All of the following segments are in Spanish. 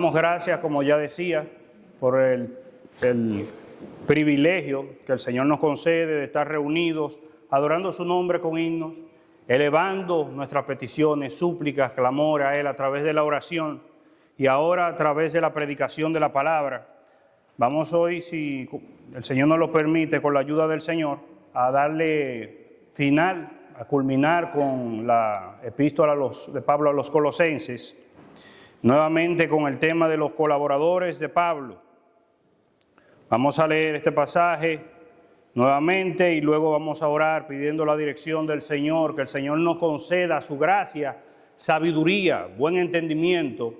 damos gracias, como ya decía, por el privilegio que el Señor nos concede de estar reunidos, adorando su nombre con himnos, elevando nuestras peticiones, súplicas, clamor a Él a través de la oración y ahora a través de la predicación de la palabra. Vamos hoy, si el Señor nos lo permite, con la ayuda del Señor, a darle final, a culminar con la epístola de Pablo a los Colosenses, nuevamente con el tema de los colaboradores de Pablo. Vamos a leer este pasaje nuevamente y luego vamos a orar pidiendo la dirección del Señor, que el Señor nos conceda su gracia, sabiduría, buen entendimiento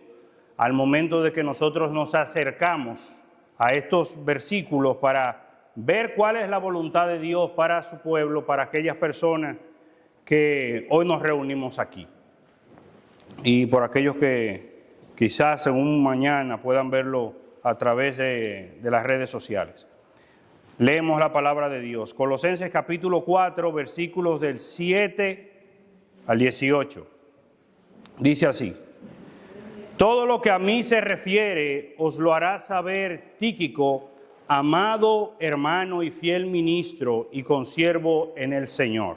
al momento de que nosotros nos acercamos a estos versículos para ver cuál es la voluntad de Dios para su pueblo, para aquellas personas que hoy nos reunimos aquí. Y por aquellos que quizás en un mañana puedan verlo a través de las redes sociales. Leemos la palabra de Dios. Colosenses capítulo 4, versículos del 7 al 18. Dice así: todo lo que a mí se refiere os lo hará saber Tíquico, amado hermano y fiel ministro y consiervo en el Señor,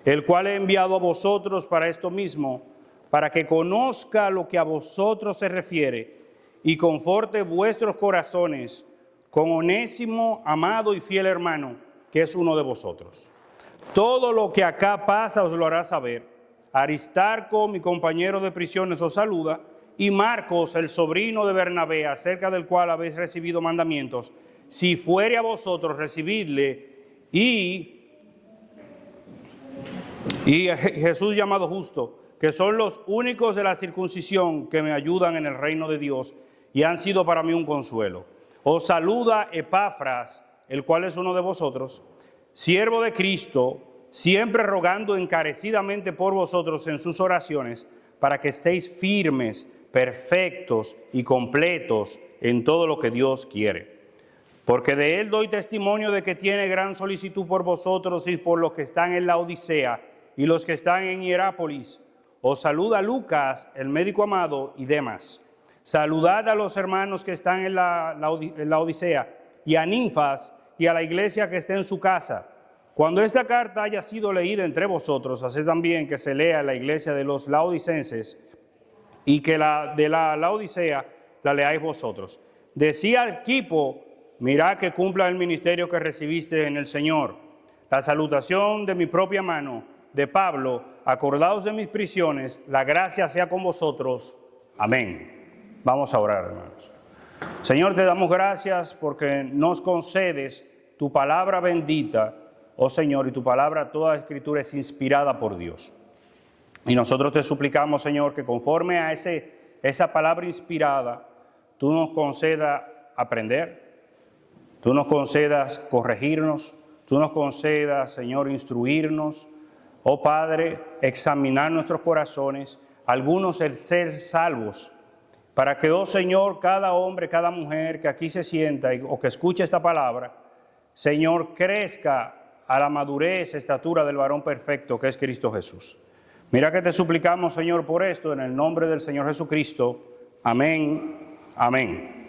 el cual he enviado a vosotros para esto mismo, para que conozca lo que a vosotros se refiere y conforte vuestros corazones con Onésimo, amado y fiel hermano, que es uno de vosotros. Todo lo que acá pasa os lo hará saber. Aristarco, mi compañero de prisiones, os saluda, y Marcos, el sobrino de Bernabé, acerca del cual habéis recibido mandamientos. Si fuere a vosotros, recibidle, y Jesús llamado Justo, que son los únicos de la circuncisión que me ayudan en el reino de Dios y han sido para mí un consuelo. Os saluda Epafras, el cual es uno de vosotros, siervo de Cristo, siempre rogando encarecidamente por vosotros en sus oraciones, para que estéis firmes, perfectos y completos en todo lo que Dios quiere. Porque de él doy testimonio de que tiene gran solicitud por vosotros y por los que están en la Odisea y los que están en Hierápolis. Os saluda Lucas, el médico amado, y Demas. Saludad a los hermanos que están en la Odisea, y a Ninfas, y a la iglesia que está en su casa. Cuando esta carta haya sido leída entre vosotros, haced también que se lea en la iglesia de los laodicenses, y que la de la Laodicea la leáis vosotros. Decía Arquipo: mirad que cumpla el ministerio que recibiste en el Señor. La salutación de mi propia mano, de Pablo, acordaos de mis prisiones, la gracia sea con vosotros. Amén. Vamos a orar, hermanos. Señor, te damos gracias porque nos concedes tu palabra bendita, oh Señor, y tu palabra, toda escritura es inspirada por Dios. Y nosotros te suplicamos, Señor, que conforme a esa palabra inspirada, tú nos concedas aprender, tú nos concedas corregirnos, tú nos concedas, Señor, instruirnos, oh Padre, examinar nuestros corazones, algunos el ser salvos, para que, oh Señor, cada hombre, cada mujer que aquí se sienta o que escuche esta palabra, Señor, crezca a la madurez, estatura del varón perfecto que es Cristo Jesús. Mira que te suplicamos, Señor, por esto, en el nombre del Señor Jesucristo. Amén, amén.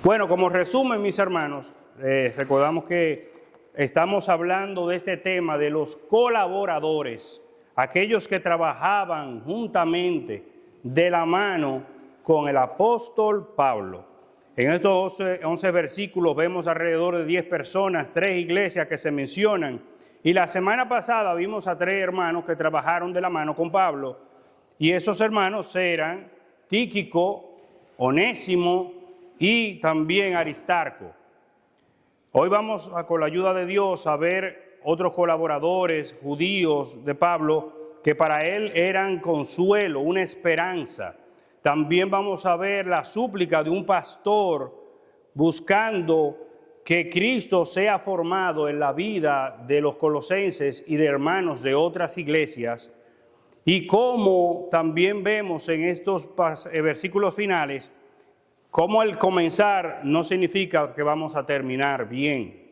Bueno, como resumen, mis hermanos, recordamos que estamos hablando de este tema de los colaboradores, aquellos que trabajaban juntamente de la mano con el apóstol Pablo. En estos 11 versículos vemos alrededor de 10 personas, 3 iglesias que se mencionan. Y la semana pasada vimos a 3 hermanos que trabajaron de la mano con Pablo. Y esos hermanos eran Tíquico, Onésimo y también Aristarco. Hoy vamos, con la ayuda de Dios, a ver otros colaboradores judíos de Pablo que para él eran consuelo, una esperanza. También vamos a ver la súplica de un pastor buscando que Cristo sea formado en la vida de los colosenses y de hermanos de otras iglesias. Y como también vemos en estos versículos finales, como el comenzar no significa que vamos a terminar bien.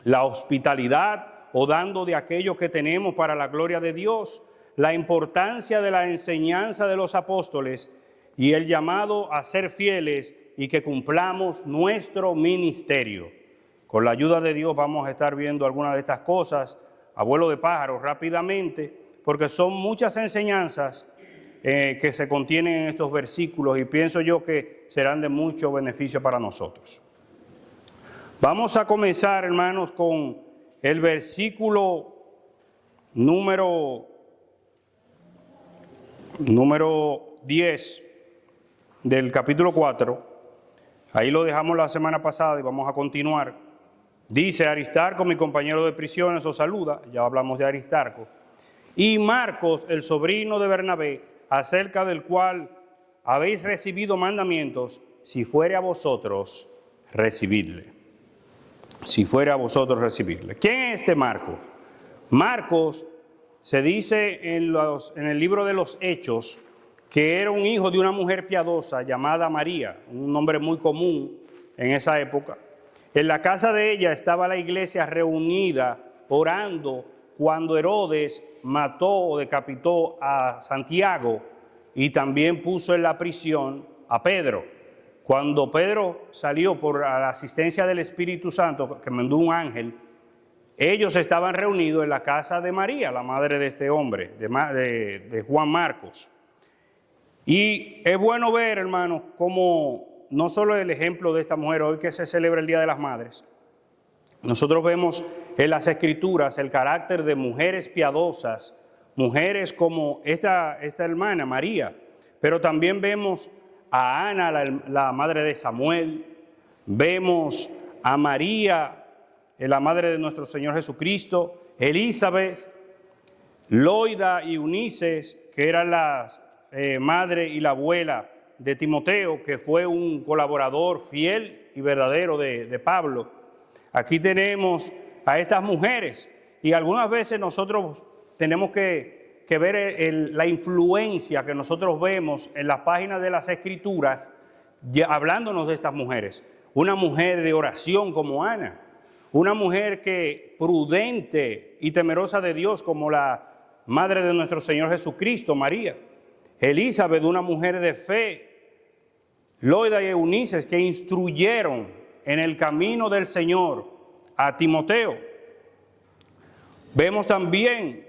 La hospitalidad o dando de aquello que tenemos para la gloria de Dios, la importancia de la enseñanza de los apóstoles y el llamado a ser fieles y que cumplamos nuestro ministerio. Con la ayuda de Dios vamos a estar viendo algunas de estas cosas a vuelo de pájaro rápidamente, porque son muchas enseñanzas que se contienen en estos versículos y pienso yo que serán de mucho beneficio para nosotros. Vamos a comenzar, hermanos, con el versículo número 10 del capítulo 4. Ahí lo dejamos la semana pasada y vamos a continuar. Dice: Aristarco, mi compañero de prisiones, os saluda. Ya hablamos de Aristarco. Y Marcos, el sobrino de Bernabé, acerca del cual habéis recibido mandamientos, si fuere a vosotros, recibidle. Si fuere a vosotros, recibidle. ¿Quién es este Marcos? Marcos se dice en el libro de los Hechos que era un hijo de una mujer piadosa llamada María, un nombre muy común en esa época. En la casa de ella estaba la iglesia reunida orando cuando Herodes mató o decapitó a Santiago y también puso en la prisión a Pedro. Cuando Pedro salió por la asistencia del Espíritu Santo, que mandó un ángel, ellos estaban reunidos en la casa de María, la madre de este hombre, de Juan Marcos. Y es bueno ver, hermanos, cómo no solo el ejemplo de esta mujer, hoy que se celebra el Día de las Madres, nosotros vemos en las Escrituras el carácter de mujeres piadosas, mujeres como esta hermana María, pero también vemos a Ana, la madre de Samuel, vemos a María, la madre de nuestro Señor Jesucristo, Elizabeth, Loida y Eunices, que eran las madre y la abuela de Timoteo, que fue un colaborador fiel y verdadero de Pablo. Aquí tenemos a estas mujeres y algunas veces nosotros tenemos que ver la influencia que nosotros vemos en las páginas de las Escrituras hablándonos de estas mujeres. Una mujer de oración como Ana, una mujer prudente y temerosa de Dios como la madre de nuestro Señor Jesucristo, María. Elizabeth, una mujer de fe. Loida y Eunices, que instruyeron en el camino del Señor a Timoteo. Vemos también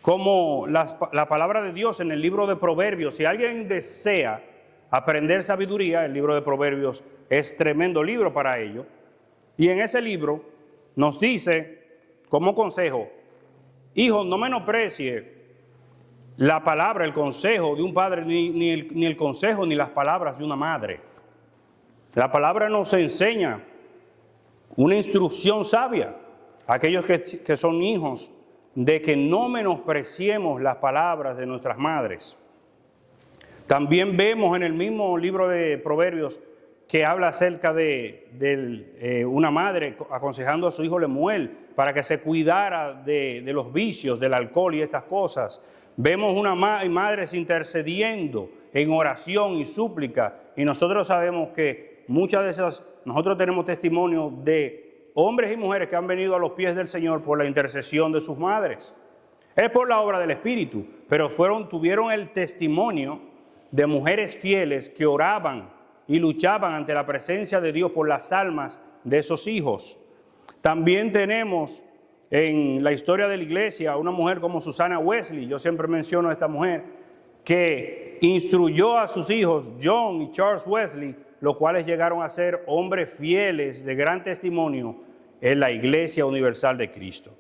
cómo la palabra de Dios en el libro de Proverbios, si alguien desea aprender sabiduría, el libro de Proverbios es tremendo libro para ello. Y en ese libro nos dice como consejo: hijo, no menosprecie la palabra, el consejo de un padre, ni el consejo ni las palabras de una madre. La palabra nos enseña una instrucción sabia a aquellos que son hijos, de que no menospreciemos las palabras de nuestras madres. También vemos en el mismo libro de Proverbios que habla acerca de una madre aconsejando a su hijo Lemuel para que se cuidara de los vicios, del alcohol y estas cosas. Vemos una madres intercediendo en oración y súplica, y nosotros sabemos que muchas de esas, nosotros tenemos testimonio de hombres y mujeres que han venido a los pies del Señor por la intercesión de sus madres. Es por la obra del Espíritu, pero tuvieron el testimonio de mujeres fieles que oraban y luchaban ante la presencia de Dios por las almas de esos hijos. También tenemos en la historia de la iglesia una mujer como Susana Wesley, yo siempre menciono a esta mujer, que instruyó a sus hijos John y Charles Wesley, los cuales llegaron a ser hombres fieles de gran testimonio en la Iglesia Universal de Cristo.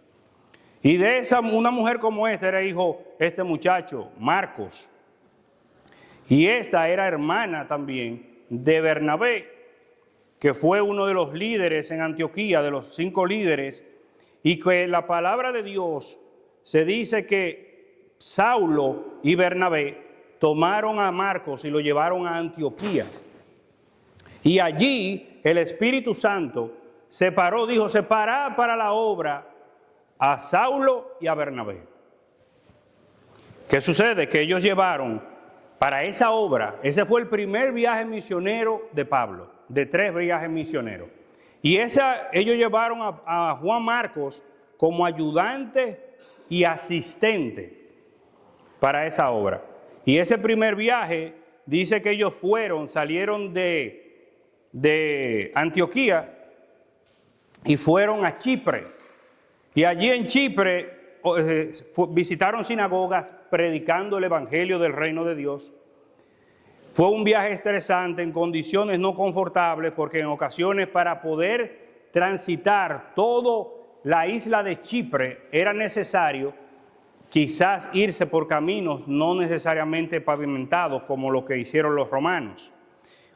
Y de una mujer como esta era hijo este muchacho, Marcos. Y esta era hermana también de Bernabé, que fue uno de los líderes en Antioquía, de los 5 líderes, y que la palabra de Dios se dice que Saulo y Bernabé tomaron a Marcos y lo llevaron a Antioquía. Y allí el Espíritu Santo dijo, separad para la obra a Saulo y a Bernabé. ¿Qué sucede? Que ellos llevaron para esa obra, ese fue el primer viaje misionero de Pablo, de 3 viajes misioneros. Y ellos llevaron a Juan Marcos como ayudante y asistente para esa obra. Y ese primer viaje dice que ellos salieron de Antioquía y fueron a Chipre. Y allí en Chipre visitaron sinagogas predicando el evangelio del reino de Dios. Fue un viaje estresante en condiciones no confortables, porque en ocasiones para poder transitar toda la isla de Chipre era necesario quizás irse por caminos no necesariamente pavimentados como lo que hicieron los romanos.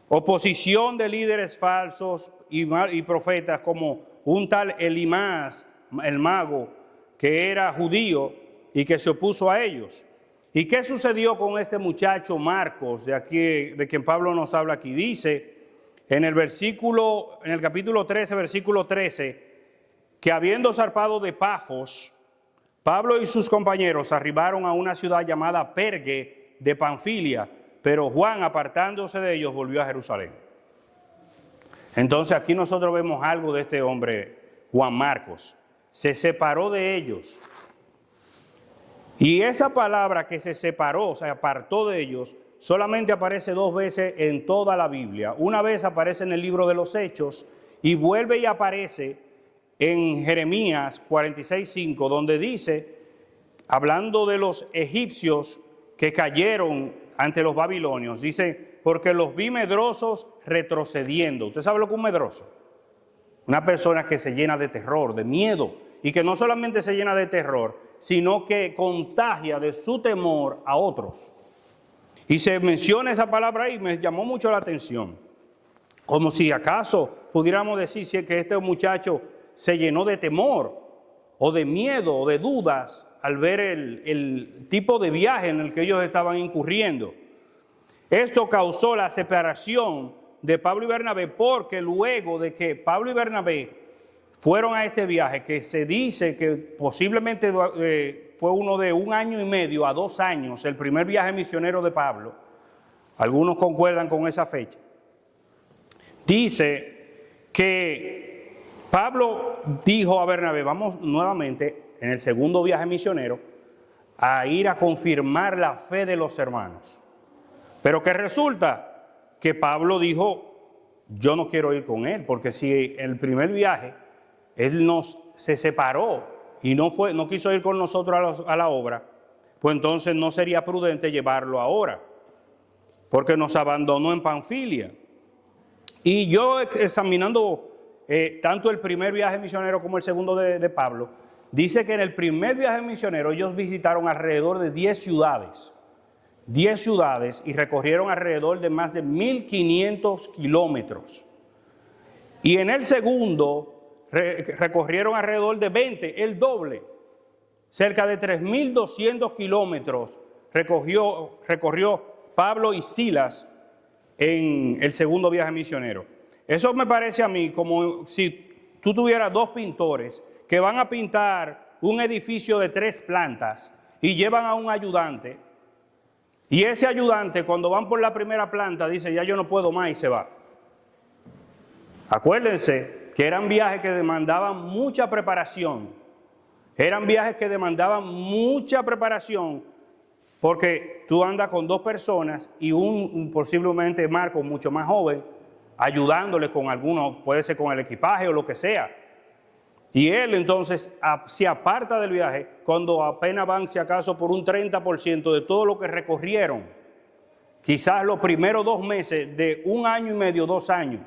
Oposición de líderes falsos y profetas como un tal Elimás, el mago, que era judío y que se opuso a ellos. ¿Y qué sucedió con este muchacho Marcos, de quien Pablo nos habla aquí? Dice en el capítulo 13, versículo 13, que habiendo zarpado de Pafos, Pablo y sus compañeros arribaron a una ciudad llamada Perge de Panfilia, pero Juan, apartándose de ellos, volvió a Jerusalén. Entonces aquí nosotros vemos algo de este hombre, Juan Marcos. Se separó de ellos. Y esa palabra que se separó, se apartó de ellos, solamente aparece 2 veces en toda la Biblia. Una vez aparece en el libro de los Hechos y vuelve y aparece en Jeremías 46:5, donde dice, hablando de los egipcios que cayeron ante los babilonios, dice, porque los vi medrosos retrocediendo. ¿Usted sabe lo que es un medroso? Una persona que se llena de terror, de miedo, y que no solamente se llena de terror, sino que contagia de su temor a otros. Y se menciona esa palabra ahí, me llamó mucho la atención. Como si acaso pudiéramos decir que este muchacho se llenó de temor, o de miedo, o de dudas, al ver el tipo de viaje en el que ellos estaban incurriendo. Esto causó la separación de Pablo y Bernabé, porque luego de que Pablo y Bernabé fueron a este viaje, que se dice que posiblemente fue uno de 1 año y medio a 2 años, el primer viaje misionero de Pablo, algunos concuerdan con esa fecha, dice que Pablo dijo a Bernabé, vamos nuevamente en el segundo viaje misionero a ir a confirmar la fe de los hermanos. Pero que resulta que Pablo dijo, yo no quiero ir con él, porque si en el primer viaje él se separó y no quiso ir con nosotros a la obra, pues entonces no sería prudente llevarlo ahora, porque nos abandonó en Panfilia. Y yo examinando tanto el primer viaje misionero como el segundo de Pablo, dice que en el primer viaje misionero ellos visitaron alrededor de 10 ciudades, y recorrieron alrededor de más de 1.500 kilómetros. Y en el segundo recorrieron alrededor de 20, el doble, cerca de 3.200 kilómetros recorrió Pablo y Silas en el segundo viaje misionero. Eso me parece a mí como si tú tuvieras 2 pintores que van a pintar un edificio de 3 plantas y llevan a un ayudante, y ese ayudante cuando van por la primera planta dice, ya yo no puedo más, y se va. Acuérdense que eran viajes que demandaban mucha preparación, porque tú andas con 2 personas y posiblemente Marco mucho más joven, ayudándole con alguno, puede ser con el equipaje o lo que sea. Y él entonces se aparta del viaje cuando apenas van, si acaso, por un 30% de todo lo que recorrieron. Quizás los primeros 2 meses de 1 año y medio, 2 años.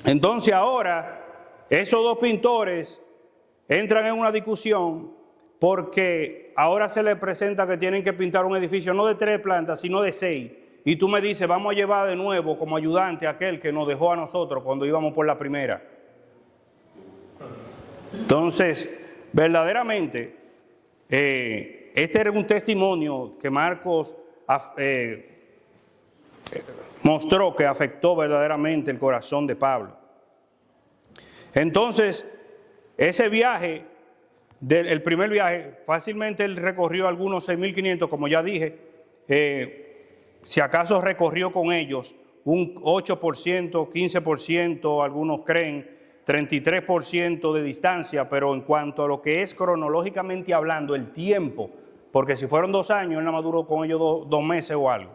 Entonces ahora, esos 2 pintores entran en una discusión porque ahora se les presenta que tienen que pintar un edificio no de 3 plantas, sino de 6. Y tú me dices, vamos a llevar de nuevo como ayudante a aquel que nos dejó a nosotros cuando íbamos por la primera. Entonces, verdaderamente, este era un testimonio que Marcos mostró que afectó verdaderamente el corazón de Pablo. Entonces, ese viaje, el primer viaje, fácilmente él recorrió algunos 6.500, como ya dije, si acaso recorrió con ellos un 8%, 15%, algunos creen, 33% de distancia, pero en cuanto a lo que es cronológicamente hablando, el tiempo, porque si fueron 2 años, él nada más duró con ellos 2 meses o algo.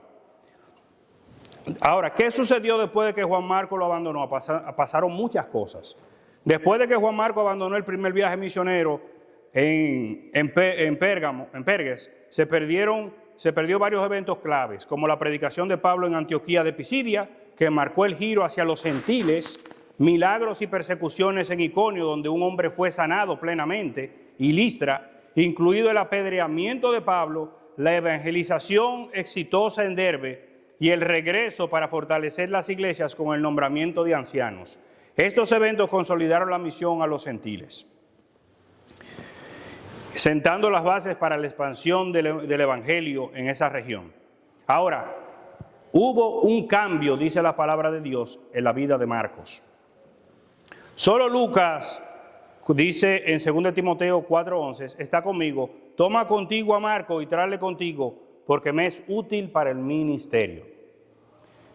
Ahora, ¿qué sucedió después de que Juan Marcos lo abandonó? Pasaron muchas cosas. Después de que Juan Marcos abandonó el primer viaje misionero en Perges, se perdió varios eventos claves, como la predicación de Pablo en Antioquía de Pisidia, que marcó el giro hacia los gentiles, milagros y persecuciones en Iconio, donde un hombre fue sanado plenamente, y Listra, incluido el apedreamiento de Pablo, la evangelización exitosa en Derbe y el regreso para fortalecer las iglesias con el nombramiento de ancianos. Estos eventos consolidaron la misión a los gentiles, sentando las bases para la expansión del evangelio en esa región. Ahora, hubo un cambio, dice la palabra de Dios, en la vida de Marcos. Solo Lucas, dice en 2 Timoteo 4:11, está conmigo, toma contigo a Marcos y tráele contigo, porque me es útil para el ministerio.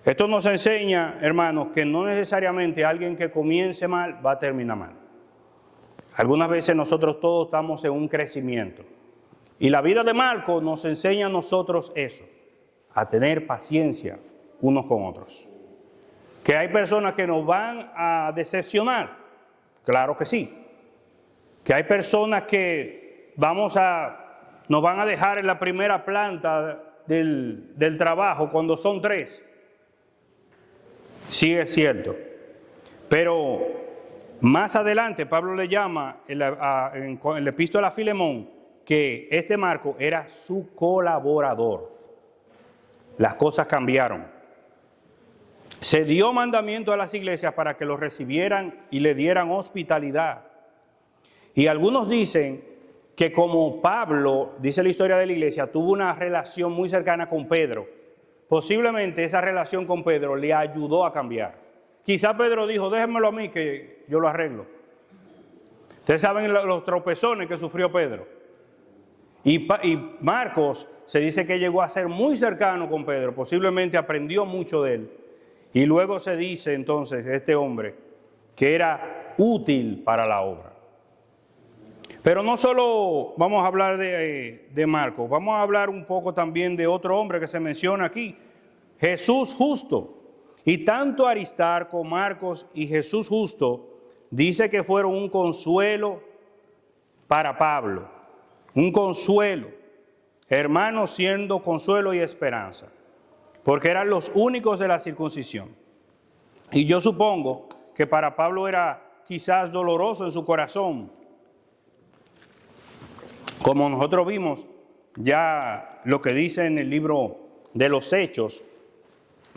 Esto nos enseña, hermanos, que no necesariamente alguien que comience mal va a terminar mal. Algunas veces nosotros todos estamos en un crecimiento. Y la vida de Marcos nos enseña a nosotros eso, a tener paciencia unos con otros. ¿Que hay personas que nos van a decepcionar? Claro que sí. ¿Que hay personas que nos van a dejar en la primera planta del trabajo cuando son 3? Sí, es cierto. Pero más adelante Pablo le llama en la epístola a Filemón que este Marcos era su colaborador. Las cosas cambiaron. Se dio mandamiento a las iglesias para que los recibieran y le dieran hospitalidad. Y algunos dicen que como Pablo, dice la historia de la iglesia, tuvo una relación muy cercana con Pedro, posiblemente esa relación con Pedro le ayudó a cambiar. Quizá Pedro dijo, déjenmelo a mí que yo lo arreglo. Ustedes saben los tropezones que sufrió Pedro. Y Marcos se dice que llegó a ser muy cercano con Pedro, posiblemente aprendió mucho de él. Y luego se dice entonces este hombre que era útil para la obra. Pero no solo vamos a hablar de Marcos, vamos a hablar un poco también de otro hombre que se menciona aquí, Jesús Justo. Y tanto Aristarco, Marcos y Jesús Justo dice que fueron un consuelo para Pablo, un consuelo, hermanos siendo consuelo y esperanza, porque eran los únicos de la circuncisión. Y yo supongo que para Pablo era quizás doloroso en su corazón, como nosotros vimos ya lo que dice en el libro de los Hechos,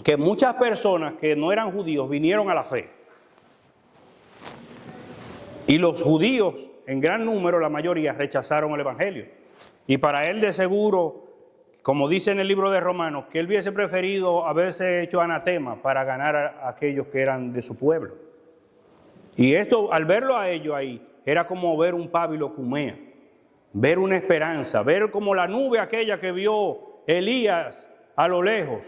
que muchas personas que no eran judíos vinieron a la fe. Y los judíos, en gran número, la mayoría, rechazaron el evangelio. Y para él de seguro, como dice en el libro de Romanos, que él hubiese preferido haberse hecho anatema para ganar a aquellos que eran de su pueblo. Y esto, al verlo a ellos ahí, era como ver un pábilo cumea, ver una esperanza, ver como la nube aquella que vio Elías a lo lejos.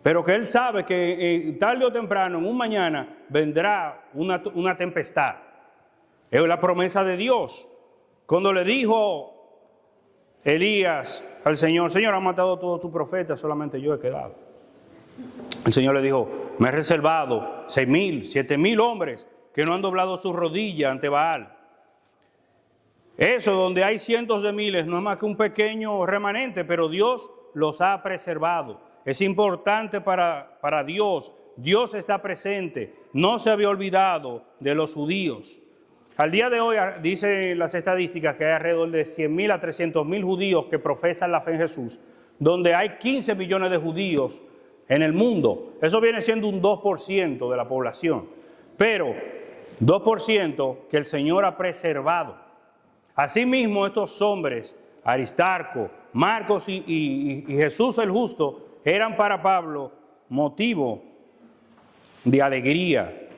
Pero que él sabe que tarde o temprano, en un mañana, vendrá una tempestad. Es la promesa de Dios. Cuando le dijo Elías al Señor, Señor, han matado a todos tus profetas, solamente yo he quedado. El Señor le dijo, me he reservado 6,000, 7,000 hombres que no han doblado su rodilla ante Baal. Eso, donde hay cientos de miles, no es más que un pequeño remanente, pero Dios los ha preservado. Es importante para Dios. Dios está presente. No se había olvidado de los judíos. Al día de hoy, dicen las estadísticas que hay alrededor de 100,000 a 300,000 judíos que profesan la fe en Jesús, donde hay 15 millones de judíos en el mundo. Eso viene siendo un 2% de la población. Pero 2% que el Señor ha preservado. Asimismo, estos hombres, Aristarco, Marcos y Jesús el Justo, eran para Pablo motivo de alegría,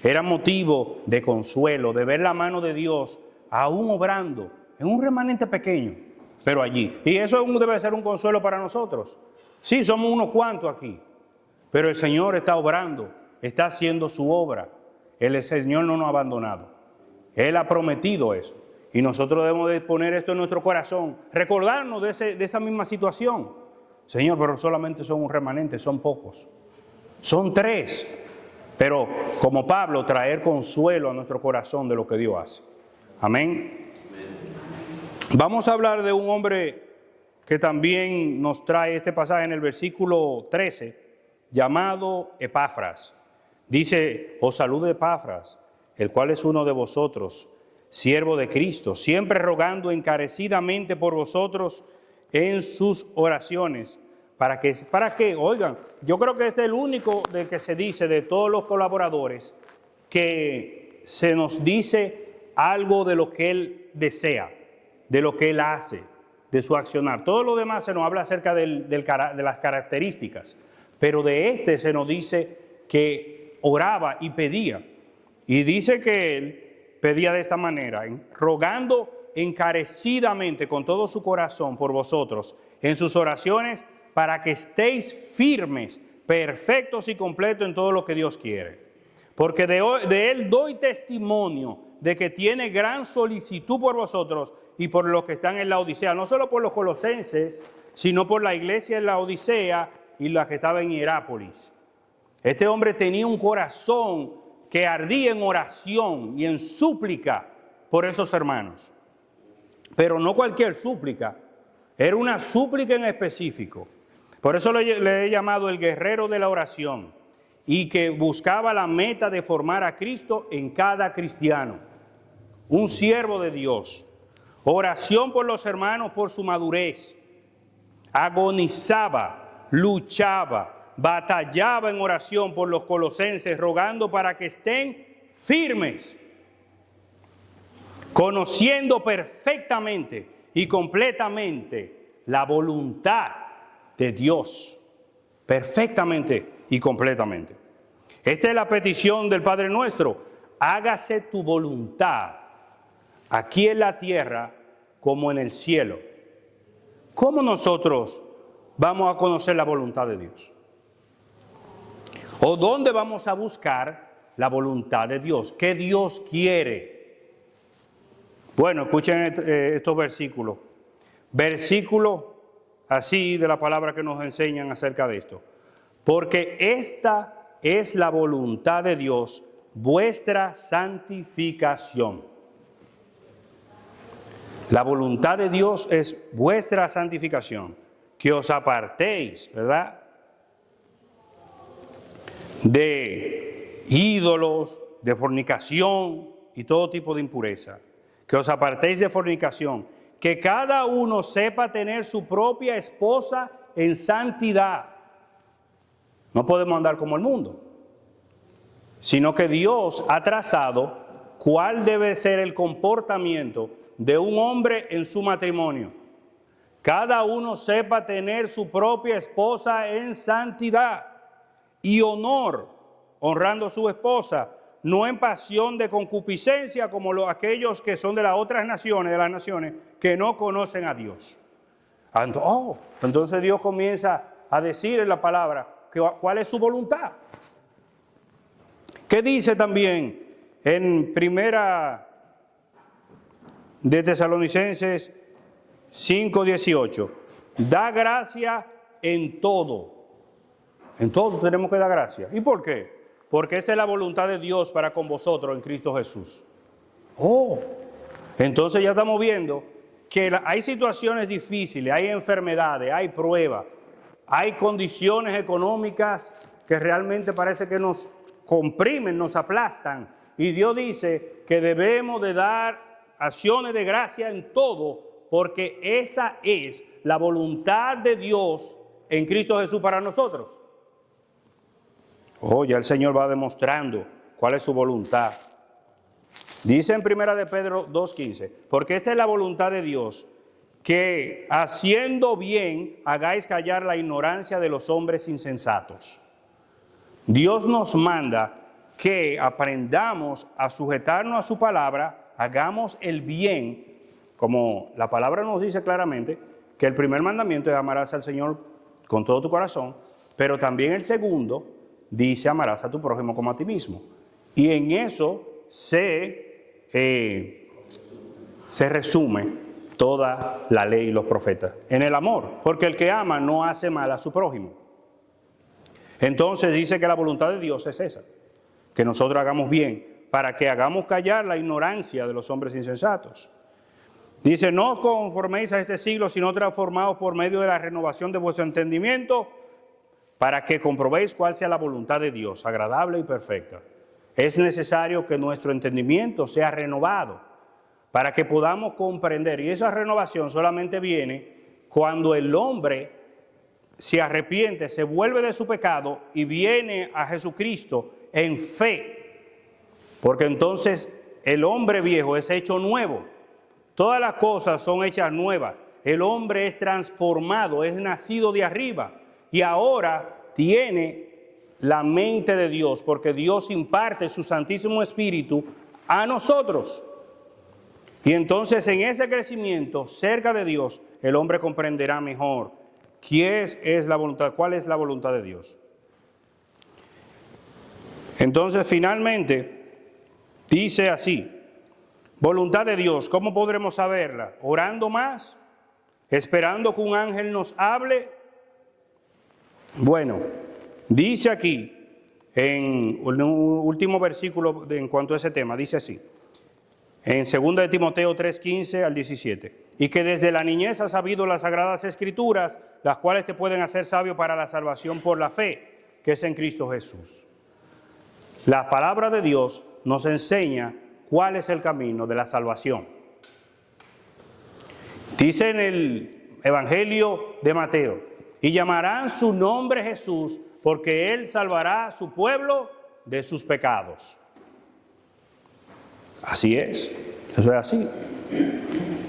era motivo de consuelo, de ver la mano de Dios aún obrando en un remanente pequeño, pero allí. Y eso debe ser un consuelo para nosotros. Sí, somos unos cuantos aquí, pero el Señor está obrando, está haciendo su obra. El Señor no nos ha abandonado. Él ha prometido eso. Y nosotros debemos de poner esto en nuestro corazón, recordarnos de esa misma situación. Señor, pero solamente son un remanente, son pocos. Son 3. Pero como Pablo, traer consuelo a nuestro corazón de lo que Dios hace. Amén. Vamos a hablar de un hombre que también nos trae este pasaje en el versículo 13, llamado Epafras. Dice, os saluda Epafras, el cual es uno de vosotros, siervo de Cristo, siempre rogando encarecidamente por vosotros en sus oraciones. ¿Para qué? Oigan, yo creo que este es el único del que se dice de todos los colaboradores que se nos dice algo de lo que él desea, de lo que él hace, de su accionar. Todo lo demás se nos habla acerca de las características, pero de este se nos dice que oraba y pedía. Y dice que él pedía de esta manera, rogando encarecidamente con todo su corazón por vosotros en sus oraciones, para que estéis firmes, perfectos y completos en todo lo que Dios quiere. Porque de él doy testimonio de que tiene gran solicitud por vosotros y por los que están en la Odisea, no solo por los colosenses, sino por la iglesia en la Odisea y la que estaba en Hierápolis. Este hombre tenía un corazón que ardía en oración y en súplica por esos hermanos. Pero no cualquier súplica, era una súplica en específico. Por eso le he llamado el guerrero de la oración, y que buscaba la meta de formar a Cristo en cada cristiano, un siervo de Dios. Oración por los hermanos por su madurez. Agonizaba, luchaba, batallaba en oración por los colosenses, rogando para que estén firmes, conociendo perfectamente y completamente la voluntad de Dios, perfectamente y completamente. Esta es la petición del Padre nuestro: hágase tu voluntad, aquí en la tierra como en el cielo. ¿Cómo nosotros vamos a conocer la voluntad de Dios? ¿O dónde vamos a buscar la voluntad de Dios? ¿Qué Dios quiere? Bueno, escuchen estos versículos. Versículos así de la palabra que nos enseñan acerca de esto. Porque esta es la voluntad de Dios, vuestra santificación. La voluntad de Dios es vuestra santificación, que os apartéis, ¿verdad?, de ídolos, de fornicación y todo tipo de impureza. Que os apartéis de fornicación, que cada uno sepa tener su propia esposa en santidad. No podemos andar como el mundo, sino que Dios ha trazado cuál debe ser el comportamiento de un hombre en su matrimonio. Cada uno sepa tener su propia esposa en santidad y honor, honrando a su esposa, no en pasión de concupiscencia como aquellos que son de las otras naciones, de las naciones que no conocen a Dios. Entonces Dios comienza a decir en la palabra cuál es su voluntad. ¿Qué dice también en Primera de Tesalonicenses 5:18? Da gracia en todo. En todo tenemos que dar gracia. ¿Y por qué? Porque esta es la voluntad de Dios para con vosotros en Cristo Jesús. Entonces ya estamos viendo que hay situaciones difíciles, hay enfermedades, hay pruebas, hay condiciones económicas que realmente parece que nos comprimen, nos aplastan. Y Dios dice que debemos de dar acciones de gracia en todo, porque esa es la voluntad de Dios en Cristo Jesús para nosotros. Ya el Señor va demostrando cuál es su voluntad. Dice en 1 de Pedro 2:15, porque esta es la voluntad de Dios, que haciendo bien hagáis callar la ignorancia de los hombres insensatos. Dios nos manda que aprendamos a sujetarnos a su palabra, hagamos el bien, como la palabra nos dice claramente, que el primer mandamiento es amarás al Señor con todo tu corazón, pero también el segundo dice amarás a tu prójimo como a ti mismo. Y en eso se resume toda la ley y los profetas. En el amor, porque el que ama no hace mal a su prójimo. Entonces dice que la voluntad de Dios es esa, que nosotros hagamos bien, para que hagamos callar la ignorancia de los hombres insensatos. Dice, no os conforméis a este siglo, sino transformaos por medio de la renovación de vuestro entendimiento, para que comprobéis cuál sea la voluntad de Dios, agradable y perfecta. Es necesario que nuestro entendimiento sea renovado, para que podamos comprender. Y esa renovación solamente viene cuando el hombre se arrepiente, se vuelve de su pecado y viene a Jesucristo en fe. Porque entonces el hombre viejo es hecho nuevo. Todas las cosas son hechas nuevas. El hombre es transformado, es nacido de arriba. Y ahora tiene la mente de Dios, porque Dios imparte su Santísimo Espíritu a nosotros. Y entonces en ese crecimiento cerca de Dios, el hombre comprenderá mejor cuál es la voluntad de Dios. Entonces finalmente dice así, voluntad de Dios, ¿cómo podremos saberla? ¿Orando más? ¿Esperando que un ángel nos hable? Bueno, dice aquí, en un último versículo en cuanto a ese tema, dice así, en 2 de Timoteo 3:15 al 17, y que desde la niñez has sabido las sagradas escrituras, las cuales te pueden hacer sabio para la salvación por la fe, que es en Cristo Jesús. La palabra de Dios nos enseña cuál es el camino de la salvación. Dice en el Evangelio de Mateo, y llamarán su nombre Jesús, porque él salvará a su pueblo de sus pecados. Así es, eso es así.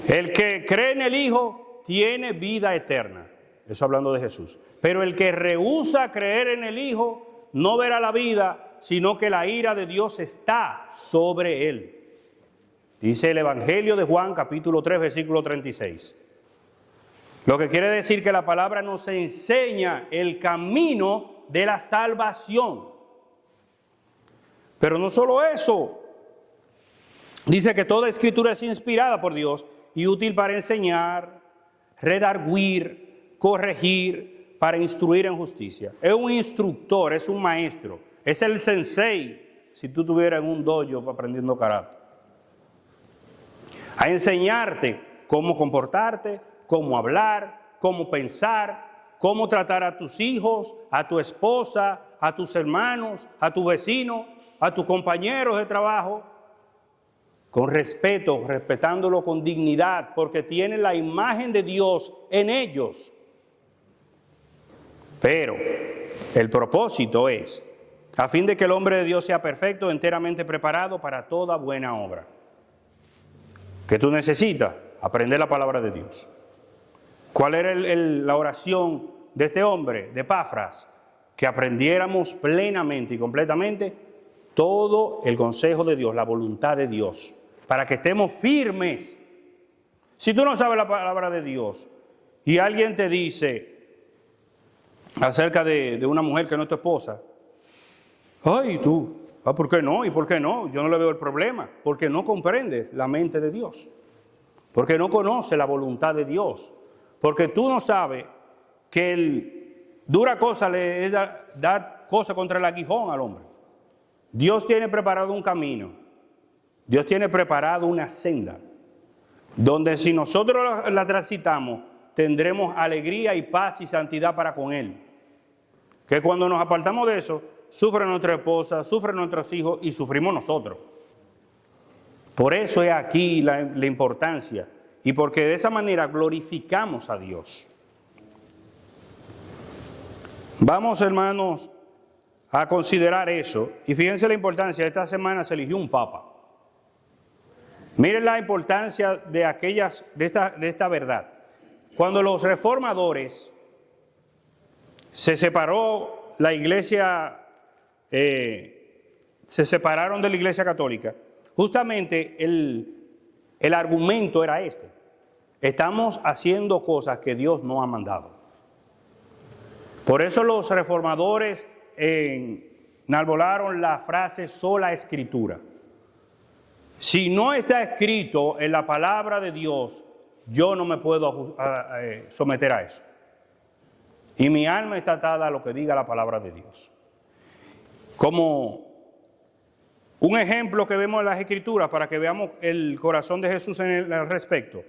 El que cree en el Hijo tiene vida eterna, eso hablando de Jesús. Pero el que rehúsa creer en el Hijo no verá la vida, sino que la ira de Dios está sobre él. Dice el Evangelio de Juan, capítulo 3, versículo 36. Lo que quiere decir que la palabra nos enseña el camino de la salvación. Pero no solo eso. Dice que toda escritura es inspirada por Dios y útil para enseñar, redarguir, corregir, para instruir en justicia. Es un instructor, es un maestro, es el sensei, si tú estuvieras en un dojo aprendiendo karate. A enseñarte cómo comportarte, cómo hablar, cómo pensar, cómo tratar a tus hijos, a tu esposa, a tus hermanos, a tu vecino, a tus compañeros de trabajo, con respeto, respetándolo con dignidad, porque tienen la imagen de Dios en ellos. Pero el propósito es a fin de que el hombre de Dios sea perfecto, enteramente preparado para toda buena obra. ¿Qué tú necesitas? Aprender la palabra de Dios. ¿Cuál era la oración de este hombre, de Epafras? Que aprendiéramos plenamente y completamente todo el consejo de Dios, la voluntad de Dios, para que estemos firmes. Si tú no sabes la palabra de Dios y alguien te dice acerca de una mujer que no es tu esposa, ay, tú, ¿por qué no? ¿Y por qué no? Yo no le veo el problema, porque no comprende la mente de Dios, porque no conoce la voluntad de Dios, porque tú no sabes que dura cosa le es dar cosa contra el aguijón al hombre. Dios tiene preparado un camino, Dios tiene preparado una senda, donde si nosotros la transitamos, tendremos alegría y paz y santidad para con Él. Que cuando nos apartamos de eso, sufre nuestra esposa, sufren nuestros hijos y sufrimos nosotros. Por eso es aquí la importancia y porque de esa manera glorificamos a Dios. Vamos, hermanos, a considerar eso. Y fíjense la importancia, esta semana se eligió un papa. Miren la importancia de esta verdad. Cuando los reformadores se separó la iglesia, se separaron de la iglesia católica, justamente el argumento era este: estamos haciendo cosas que Dios no ha mandado. Por eso los reformadores enarbolaron la frase sola escritura. Si no está escrito en la palabra de Dios yo no me puedo someter a eso. Y mi alma está atada a lo que diga la palabra de Dios. Como un ejemplo que vemos en las Escrituras para que veamos el corazón de Jesús al respecto.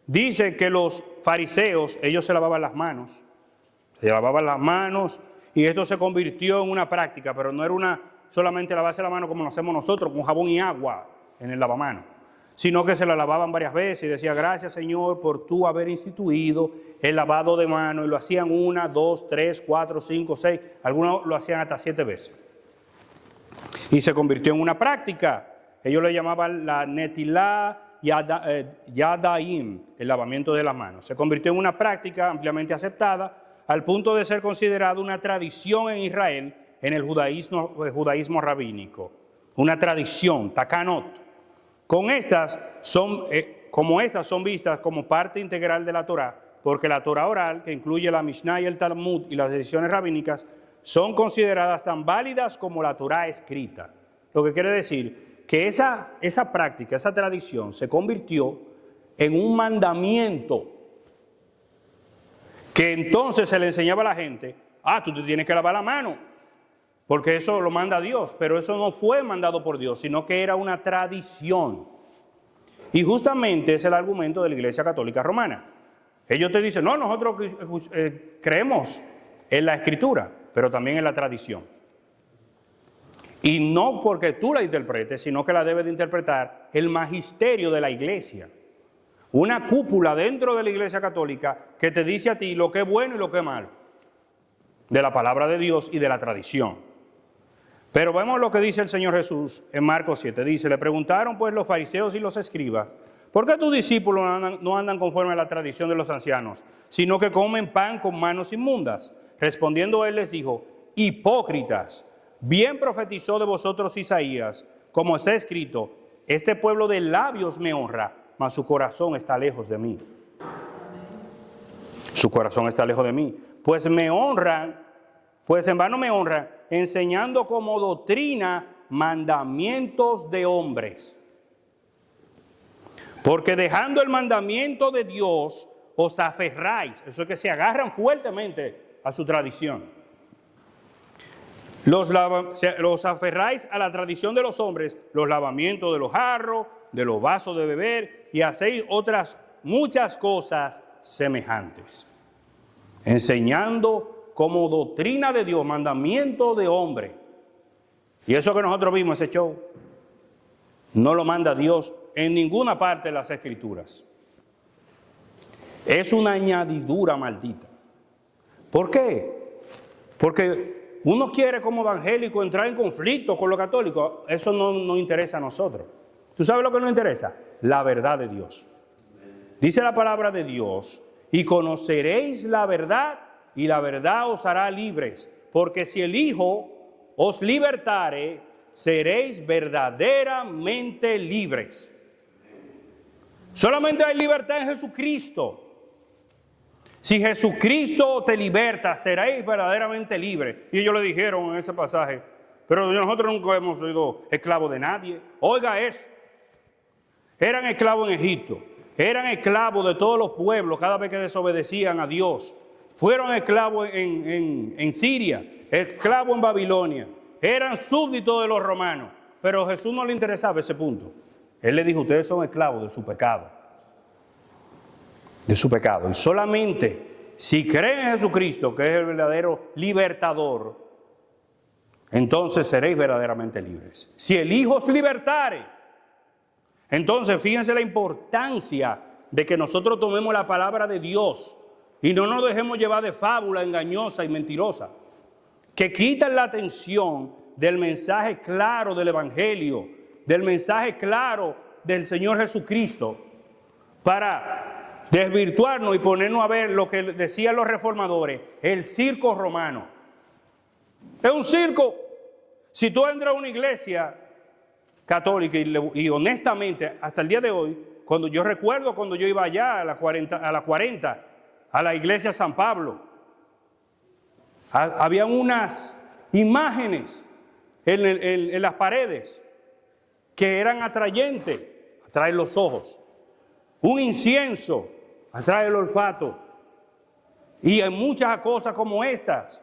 Dice que los fariseos, ellos se lavaban las manos. Se lavaban las manos y esto se convirtió en una práctica, pero no era solamente lavarse la mano como lo hacemos nosotros, con jabón y agua en el lavamanos, sino que se la lavaban varias veces y decía, gracias Señor por tú haber instituido el lavado de manos, y lo hacían 1, 2, 3, 4, 5, 6, algunos lo hacían hasta 7 veces. Y se convirtió en una práctica. Ellos le llamaban la netilá yadayim, el lavamiento de las manos. Se convirtió en una práctica ampliamente aceptada al punto de ser considerado una tradición en Israel en el judaísmo rabínico. Una tradición, takanot. Como estas son vistas como parte integral de la Torá, porque la Torá oral, que incluye la Mishnah y el Talmud y las decisiones rabínicas, son consideradas tan válidas como la Torá escrita. Lo que quiere decir que esa práctica, esa tradición se convirtió en un mandamiento que entonces se le enseñaba a la gente, tú te tienes que lavar la mano, porque eso lo manda Dios, pero eso no fue mandado por Dios, sino que era una tradición. Y justamente es el argumento de la Iglesia Católica Romana. Ellos te dicen, no, nosotros creemos en la Escritura, pero también en la tradición. Y no porque tú la interpretes, sino que la debe de interpretar el magisterio de la Iglesia. Una cúpula dentro de la Iglesia Católica que te dice a ti lo que es bueno y lo que es malo, de la palabra de Dios y de la tradición. Pero vemos lo que dice el Señor Jesús en Marcos 7. Dice, le preguntaron pues los fariseos y los escribas, ¿por qué tus discípulos no andan conforme a la tradición de los ancianos, sino que comen pan con manos inmundas? Respondiendo él les dijo, hipócritas, bien profetizó de vosotros Isaías, como está escrito, este pueblo de labios me honra, mas su corazón está lejos de mí. Su corazón está lejos de mí. Pues me honran, pues en vano me honran, enseñando como doctrina mandamientos de hombres. Porque dejando el mandamiento de Dios, os aferráis, eso es que se agarran fuertemente a su tradición. Los aferráis a la tradición de los hombres, los lavamientos de los jarros, de los vasos de beber, y hacéis otras muchas cosas semejantes, enseñando como doctrina de Dios, mandamiento de hombre. Y eso que nosotros vimos, ese show, no lo manda Dios en ninguna parte de las Escrituras. Es una añadidura maldita. ¿Por qué? Porque uno quiere como evangélico entrar en conflicto con los católicos. Eso no nos interesa a nosotros. ¿Tú sabes lo que nos interesa? La verdad de Dios. Dice la palabra de Dios, y conoceréis la verdad, y la verdad os hará libres. Porque si el Hijo os libertare, seréis verdaderamente libres. Solamente hay libertad en Jesucristo. Si Jesucristo te liberta, seréis verdaderamente libres. Y ellos le dijeron en ese pasaje, pero nosotros nunca hemos sido esclavos de nadie. Oiga eso. Eran esclavos en Egipto. Eran esclavos de todos los pueblos cada vez que desobedecían a Dios. Fueron esclavos en Siria, esclavos en Babilonia. Eran súbditos de los romanos. Pero a Jesús no le interesaba ese punto. Él le dijo, ustedes son esclavos de su pecado. De su pecado. Y solamente si creen en Jesucristo, que es el verdadero libertador, entonces seréis verdaderamente libres. Si el Hijo os libertare, entonces fíjense la importancia de que nosotros tomemos la palabra de Dios y no nos dejemos llevar de fábula engañosa y mentirosa, que quitan la atención del mensaje claro del Evangelio, del mensaje claro del Señor Jesucristo, para desvirtuarnos y ponernos a ver lo que decían los reformadores, el circo romano. Es un circo. Si tú entras a una iglesia católica y honestamente, hasta el día de hoy, cuando yo recuerdo cuando yo iba allá a la 40, a la iglesia San Pablo, había unas imágenes en las paredes que eran atrayentes, atraen los ojos. un incienso, atrae el olfato. Y hay muchas cosas como estas.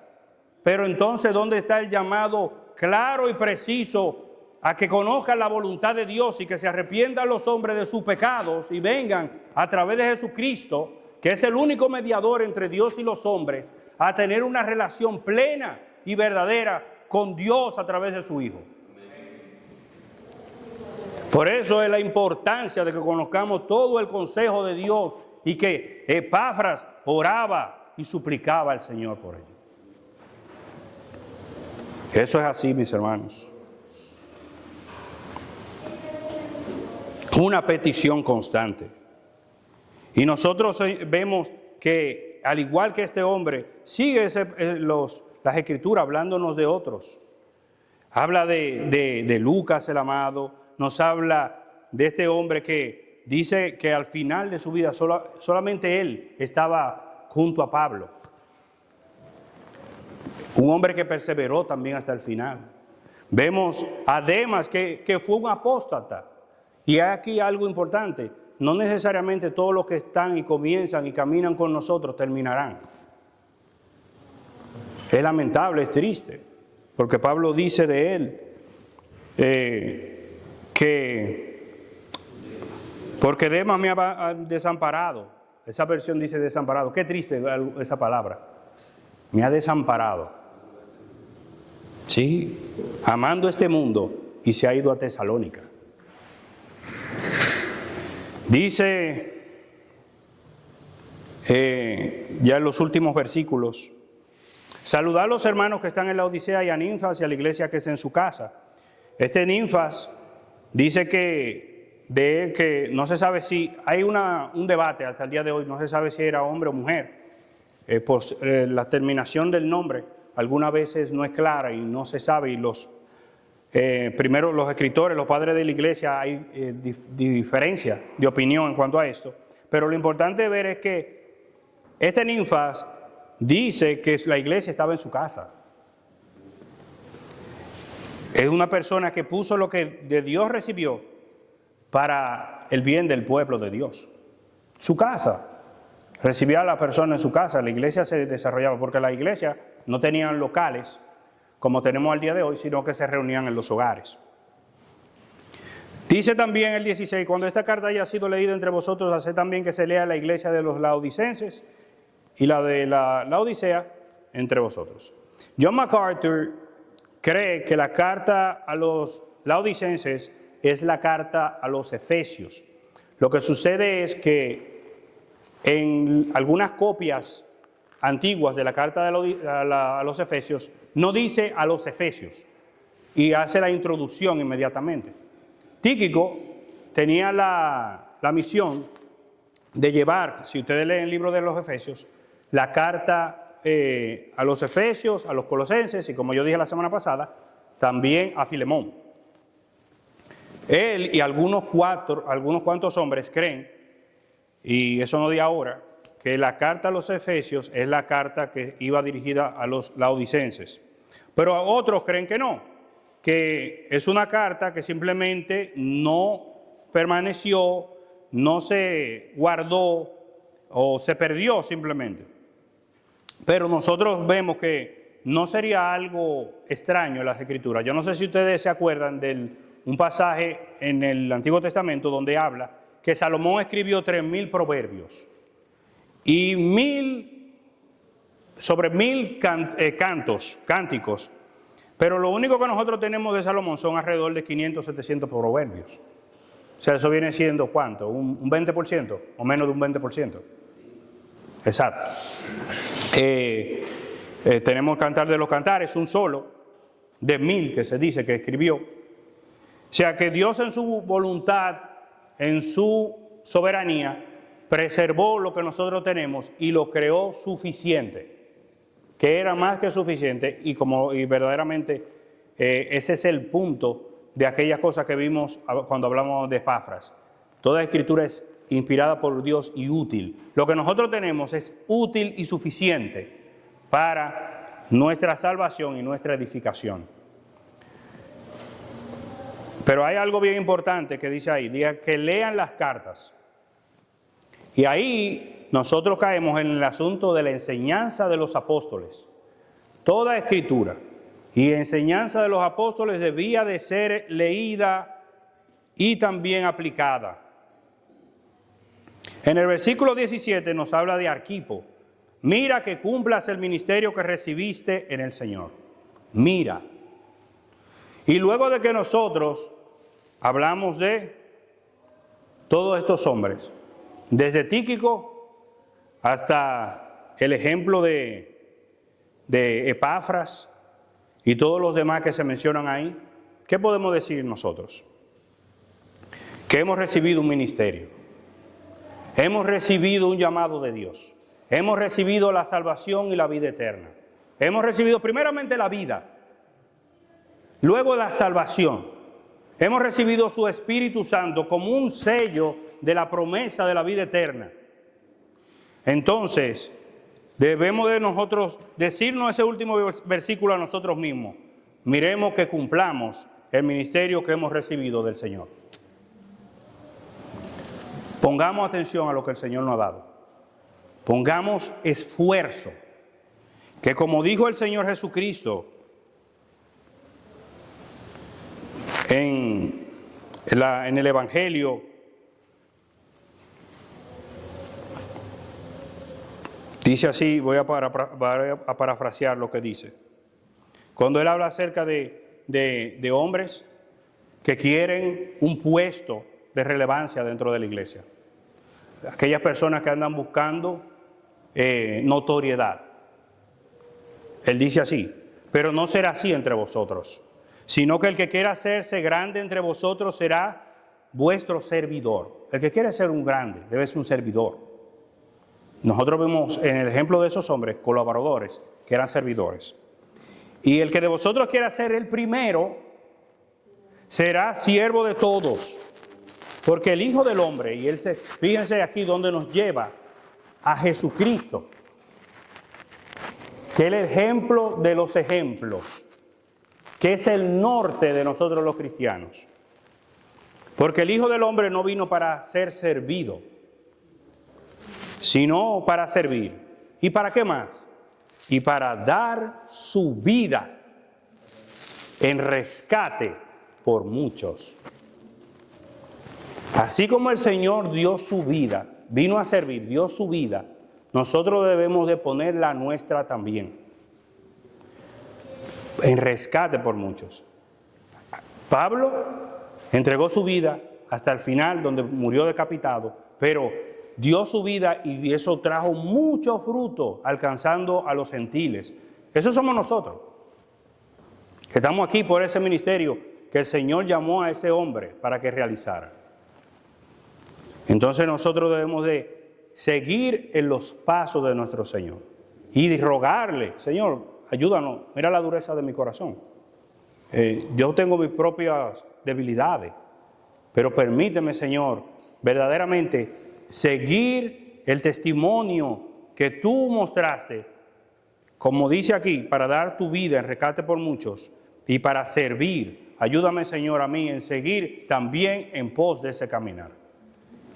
Pero entonces, ¿dónde está el llamado claro y preciso a que conozcan la voluntad de Dios y que se arrepientan los hombres de sus pecados y vengan a través de Jesucristo, que es el único mediador entre Dios y los hombres, a tener una relación plena y verdadera con Dios a través de su Hijo? Por eso es la importancia de que conozcamos todo el consejo de Dios y que Epafras oraba y suplicaba al Señor por ello. Eso es así, mis hermanos. Una petición constante. Y nosotros vemos que, al igual que este hombre, sigue las Escrituras hablándonos de otros. Habla de Lucas el amado, nos habla de este hombre que dice que al final de su vida solamente él estaba junto a Pablo. Un hombre que perseveró también hasta el final. Vemos a Demas que fue un apóstata. Y hay aquí algo importante. No necesariamente todos los que están y comienzan y caminan con nosotros terminarán. Es lamentable, es triste. Porque Pablo dice de él porque Demas me ha desamparado. Esa versión dice desamparado. Qué triste esa palabra. Me ha desamparado. Sí, amando este mundo, y se ha ido a Tesalónica. Dice ya en los últimos versículos: saludad a los hermanos que están en la Odisea y a Ninfas y a la iglesia que está en su casa. Este Ninfas dice que no se sabe si, hay un debate hasta el día de hoy, no se sabe si era hombre o mujer. La terminación del nombre algunas veces no es clara y no se sabe, y primero los escritores, los padres de la iglesia, hay diferencia de opinión en cuanto a esto. Pero lo importante de ver es que este Ninfas dice que la iglesia estaba en su casa. Es una persona que puso lo que de Dios recibió para el bien del pueblo de Dios. Su casa. Recibía a la persona en su casa, la iglesia se desarrollaba, porque la iglesia no tenían locales como tenemos al día de hoy, sino que se reunían en los hogares. Dice también el 16, cuando esta carta haya sido leída entre vosotros, haced también que se lea la iglesia de los laodicenses y la de la Odisea entre vosotros. John MacArthur cree que la carta a los laodicenses es la carta a los efesios. Lo que sucede es que en algunas copias antiguas de la carta a los efesios, no dice a los efesios y hace la introducción inmediatamente. Tíquico tenía la misión de llevar, si ustedes leen el libro de los Efesios, la carta a los Efesios, a los Colosenses y, como yo dije la semana pasada, también a Filemón. Él y algunos cuantos hombres creen, y eso no de ahora, que la carta a los Efesios es la carta que iba dirigida a los laodicenses. Pero otros creen que no, que es una carta que simplemente no permaneció, no se guardó o se perdió simplemente. Pero nosotros vemos que no sería algo extraño en las Escrituras. Yo no sé si ustedes se acuerdan de un pasaje en el Antiguo Testamento donde habla que Salomón escribió 3,000 proverbios y sobre 1,000 cánticos, pero lo único que nosotros tenemos de Salomón son alrededor de 500, 700 proverbios. O sea, eso viene siendo ¿cuánto? ¿Un 20% o menos de un 20%? Exacto. Tenemos el Cantar de los Cantares, un solo, de 1,000 que se dice que escribió. O sea, que Dios en su voluntad, en su soberanía, preservó lo que nosotros tenemos y lo creó suficiente, que era más que suficiente, y verdaderamente ese es el punto de aquellas cosas que vimos cuando hablamos de Epafras. Toda escritura es inspirada por Dios y útil. Lo que nosotros tenemos es útil y suficiente para nuestra salvación y nuestra edificación. Pero hay algo bien importante que dice ahí, diga que lean las cartas. Y ahí nosotros caemos en el asunto de la enseñanza de los apóstoles. Toda escritura y enseñanza de los apóstoles debía de ser leída y también aplicada. En el versículo 17 nos habla de Arquipo. Mira que cumplas el ministerio que recibiste en el Señor. Mira. Y luego de que nosotros hablamos de todos estos hombres, desde Tíquico hasta el ejemplo de Epafras y todos los demás que se mencionan ahí, ¿qué podemos decir nosotros? Que hemos recibido un ministerio, hemos recibido un llamado de Dios, hemos recibido la salvación y la vida eterna, hemos recibido primeramente la vida, luego la salvación, hemos recibido su Espíritu Santo como un sello de la promesa de la vida eterna. Entonces, debemos de nosotros decirnos ese último versículo a nosotros mismos. Miremos que cumplamos el ministerio que hemos recibido del Señor. Pongamos atención a lo que el Señor nos ha dado. Pongamos esfuerzo. Que como dijo el Señor Jesucristo en el Evangelio, dice así, voy a parafrasear lo que dice. Cuando él habla acerca de hombres que quieren un puesto de relevancia dentro de la iglesia. Aquellas personas que andan buscando notoriedad. Él dice así, pero no será así entre vosotros, sino que el que quiera hacerse grande entre vosotros será vuestro servidor. El que quiere ser un grande debe ser un servidor. Nosotros vemos en el ejemplo de esos hombres, colaboradores, que eran servidores. Y el que de vosotros quiera ser el primero, será siervo de todos. Porque el Hijo del Hombre, y fíjense aquí donde nos lleva a Jesucristo, que es el ejemplo de los ejemplos, que es el norte de nosotros los cristianos. Porque el Hijo del Hombre no vino para ser servido, sino para servir. ¿Y para qué más? Y para dar su vida en rescate por muchos. Así como el Señor dio su vida, vino a servir, dio su vida, nosotros debemos de poner la nuestra también, en rescate por muchos. Pablo entregó su vida hasta el final, donde murió decapitado, pero dio su vida y eso trajo mucho fruto, alcanzando a los gentiles. Eso somos nosotros, que estamos aquí por ese ministerio que el Señor llamó a ese hombre para que realizara. Entonces nosotros debemos de seguir en los pasos de nuestro Señor y de rogarle, Señor, ayúdanos, mira la dureza de mi corazón. Yo tengo mis propias debilidades, pero permíteme, Señor, verdaderamente seguir el testimonio que tú mostraste, como dice aquí, para dar tu vida en rescate por muchos y para servir. Ayúdame, Señor, a mí en seguir también en pos de ese caminar.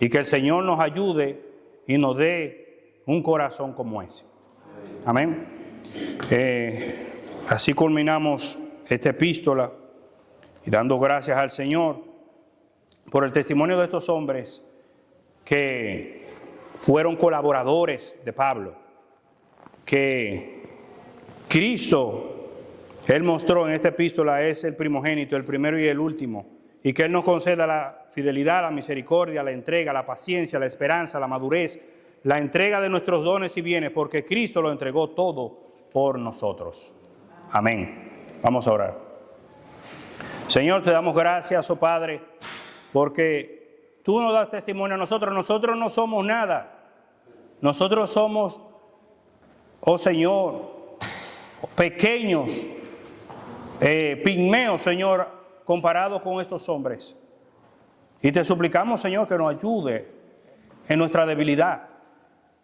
Y que el Señor nos ayude y nos dé un corazón como ese. Amén. Así culminamos esta epístola y dando gracias al Señor por el testimonio de estos hombres que fueron colaboradores de Pablo, que Cristo, Él mostró en esta epístola, es el primogénito, el primero y el último, y que Él nos conceda la fidelidad, la misericordia, la entrega, la paciencia, la esperanza, la madurez, la entrega de nuestros dones y bienes, porque Cristo lo entregó todo por nosotros. Amén. Vamos a orar. Señor, te damos gracias, oh Padre, porque tú nos das testimonio a nosotros. Nosotros no somos nada. Nosotros somos, oh Señor, pequeños, pigmeos, Señor, comparados con estos hombres. Y te suplicamos, Señor, que nos ayude en nuestra debilidad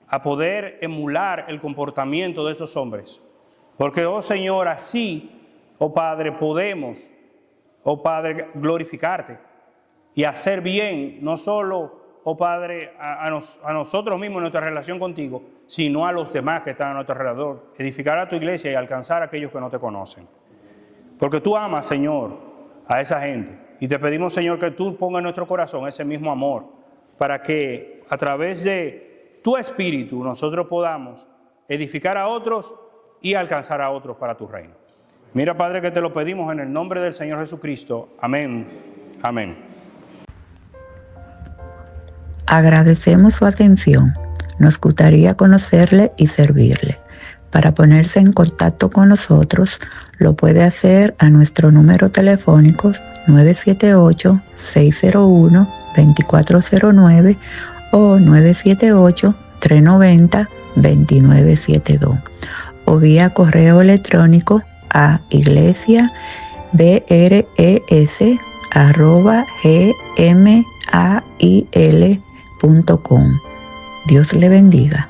a poder emular el comportamiento de estos hombres. Porque, oh Señor, así, oh Padre, podemos, oh Padre, glorificarte y hacer bien, no solo oh Padre, a nosotros mismos en nuestra relación contigo, sino a los demás que están a nuestro alrededor. Edificar a tu iglesia y alcanzar a aquellos que no te conocen. Porque tú amas, Señor, a esa gente. Y te pedimos, Señor, que tú pongas en nuestro corazón ese mismo amor, para que a través de tu Espíritu nosotros podamos edificar a otros y alcanzar a otros para tu reino. Mira, Padre, que te lo pedimos en el nombre del Señor Jesucristo. Amén. Amén. Agradecemos su atención. Nos gustaría conocerle y servirle. Para ponerse en contacto con nosotros, lo puede hacer a nuestro número telefónico 978-601-2409 o 978-390-2972 o vía correo electrónico a iglesiabres@gmail.com. Dios le bendiga.